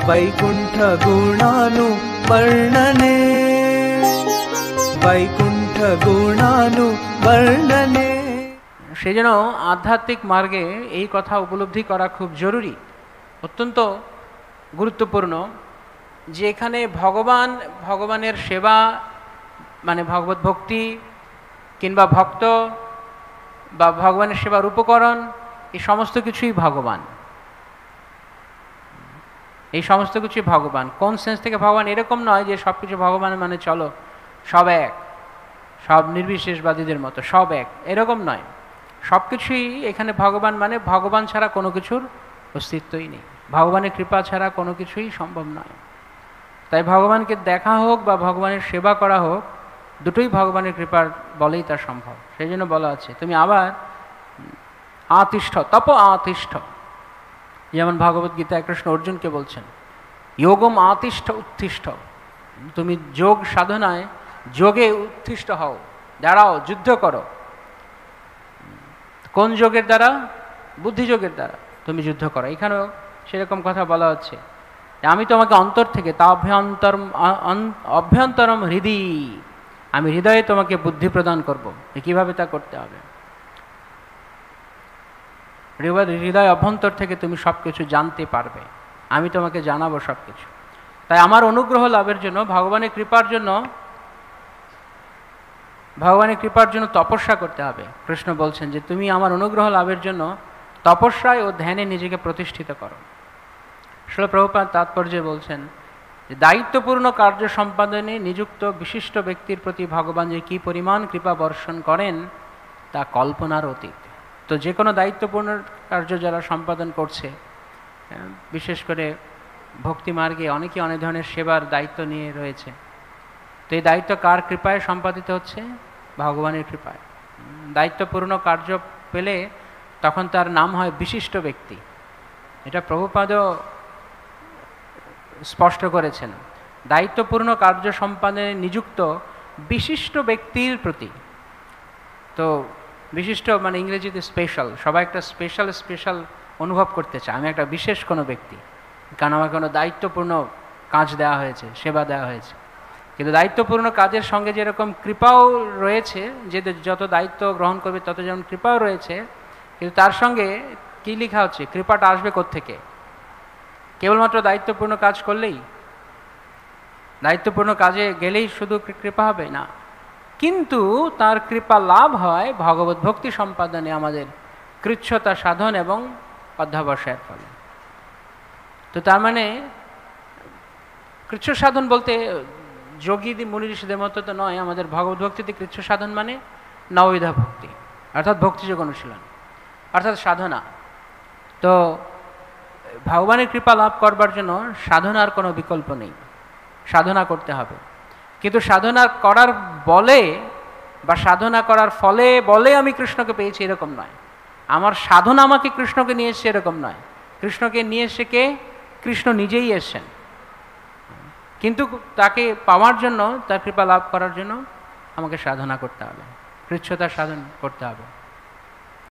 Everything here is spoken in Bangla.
वैकुंठ गुणानु वर्णने, वैकुंठ गुणानु वर्णने। সেজন্য আধ্যাত্মিক মার্গে এই কথা উপলব্ধি করা খুব জরুরি, অত্যন্ত গুরুত্বপূর্ণ, যে এখানে ভগবানের সেবা মানে ভগবত ভক্তি কিংবা ভক্ত বা ভগবানের সেবার উপকরণ, এই সমস্ত কিছুই ভগবান। এই সমস্ত কিছুই ভগবান। কোন সেন্স থেকে ভগবান এরকম নয় যে সব কিছু ভগবান মানে চলো সব এক, সব নির্বিশেষবাদীদের মতো সব এক, এরকম নয়। সব কিছুই এখানে ভগবান, মানে ভগবান ছাড়া কোনো কিছুর অস্তিত্বই নেই, ভগবানের কৃপা ছাড়া কোনো কিছুই সম্ভব নয়। তাই ভগবানকে দেখা হোক বা ভগবানের সেবা করা হোক, দুটোই ভগবানের কৃপার বলেই তা সম্ভব। সেই জন্য বলা আছে তুমি আবার আতিষ্ঠ, তপ আতিষ্ঠ, যেমন ভগবদ্গীতায় কৃষ্ণ অর্জুনকে বলছেন যোগম আতিষ্ঠ উত্তিষ্ঠ, তুমি যোগ সাধনায় যোগে উত্তিষ্ঠ হও, দাঁড়াও, যুদ্ধ করো। কোন যোগের দ্বারা? বুদ্ধিযোগের দ্বারা তুমি যুদ্ধ করো। এখানেও সেরকম কথা বলা হচ্ছে, আমি তোমাকে অন্তর থেকে তা অভ্যন্তরম হৃদয়, আমি হৃদয়ে তোমাকে বুদ্ধি প্রদান করব। কিভাবে তা করতে হবে? হৃদয় অভ্যন্তর থেকে তুমি সব কিছু জানতে পারবে, আমি তোমাকে জানাবো সব কিছু। তাই আমার অনুগ্রহ লাভের জন্য, ভগবানের কৃপার জন্য তপস্যা করতে হবে। কৃষ্ণ বলছেন যে তুমি আমার অনুগ্রহ লাভের জন্য তপস্যায় ও ধ্যানে নিজেকে প্রতিষ্ঠিত করো। শ্রীল প্রভুপাদ তাৎপর্যে বলছেন যে দায়িত্বপূর্ণ কার্য সম্পাদনে নিযুক্ত বিশিষ্ট ব্যক্তির প্রতি ভগবান যে কী পরিমাণ কৃপা বর্ষণ করেন তা কল্পনার অতীত। তো যে কোনো দায়িত্বপূর্ণ কার্য যারা সম্পাদন করছে, বিশেষ করে ভক্তি মার্গে অনেকে অনেক ধরনের সেবার দায়িত্ব নিয়ে রয়েছে, তো এই দায়িত্ব কার কৃপায় সম্পাদিত হচ্ছে? ভগবানের কৃপায়। দায়িত্বপূর্ণ কার্য পেলে তখন তার নাম হয় বিশিষ্ট ব্যক্তি। এটা প্রভুপাদও স্পষ্ট করেছেন, দায়িত্বপূর্ণ কার্য সম্পাদনে নিযুক্ত বিশিষ্ট ব্যক্তির প্রতি। তো বিশিষ্ট মানে ইংরেজিতে স্পেশাল, সবাই একটা স্পেশাল অনুভব করতে চায়, আমি একটা বিশেষ কোনো ব্যক্তি, কারণ আমার কোনো দায়িত্বপূর্ণ কাজ দেওয়া হয়েছে, সেবা দেওয়া হয়েছে। কিন্তু দায়িত্বপূর্ণ কাজের সঙ্গে যেরকম কৃপাও রয়েছে, যে যত দায়িত্ব গ্রহণ করবে তত যেমন কৃপাও রয়েছে, কিন্তু তার সঙ্গে কী লেখা হচ্ছে? কৃপাটা আসবে কোত্থেকে? কেবলমাত্র দায়িত্বপূর্ণ কাজ করলেই, দায়িত্বপূর্ণ কাজে গেলেই শুধু কৃপা হবে না, কিন্তু তার কৃপা লাভ হয় ভগবত ভক্তি সম্পাদনে আমাদের কৃচ্ছতা সাধন এবং অধ্যবসায়ের ফলে। তো তার মানে কৃচ্ছ সাধন বলতে যোগী মুনি ঋষিদের মতো তো নয়, আমাদের ভগবত ভক্তিতে কৃচ্ছ সাধন মানে নববিধা ভক্তি, অর্থাৎ ভক্তিযোগ অনুশীলন, অর্থাৎ সাধনা। তো ভগবানের কৃপা লাভ করবার জন্য সাধনার কোনো বিকল্প নেই, সাধনা করতে হবে। কিন্তু সাধনা করার বলে বা সাধনা করার ফলে বলে আমি কৃষ্ণকে পেয়েছি এরকম নয়, আমার সাধনা আমাকে কৃষ্ণকে নিয়ে এসছে এরকম নয়। কৃষ্ণকে নিয়ে এসে কে? কৃষ্ণ নিজেই এসছেন, কিন্তু তাকে পাওয়ার জন্য, তার কৃপা লাভ করার জন্য আমাকে সাধনা করতে হবে, কৃচ্ছতার সাধন করতে হবে।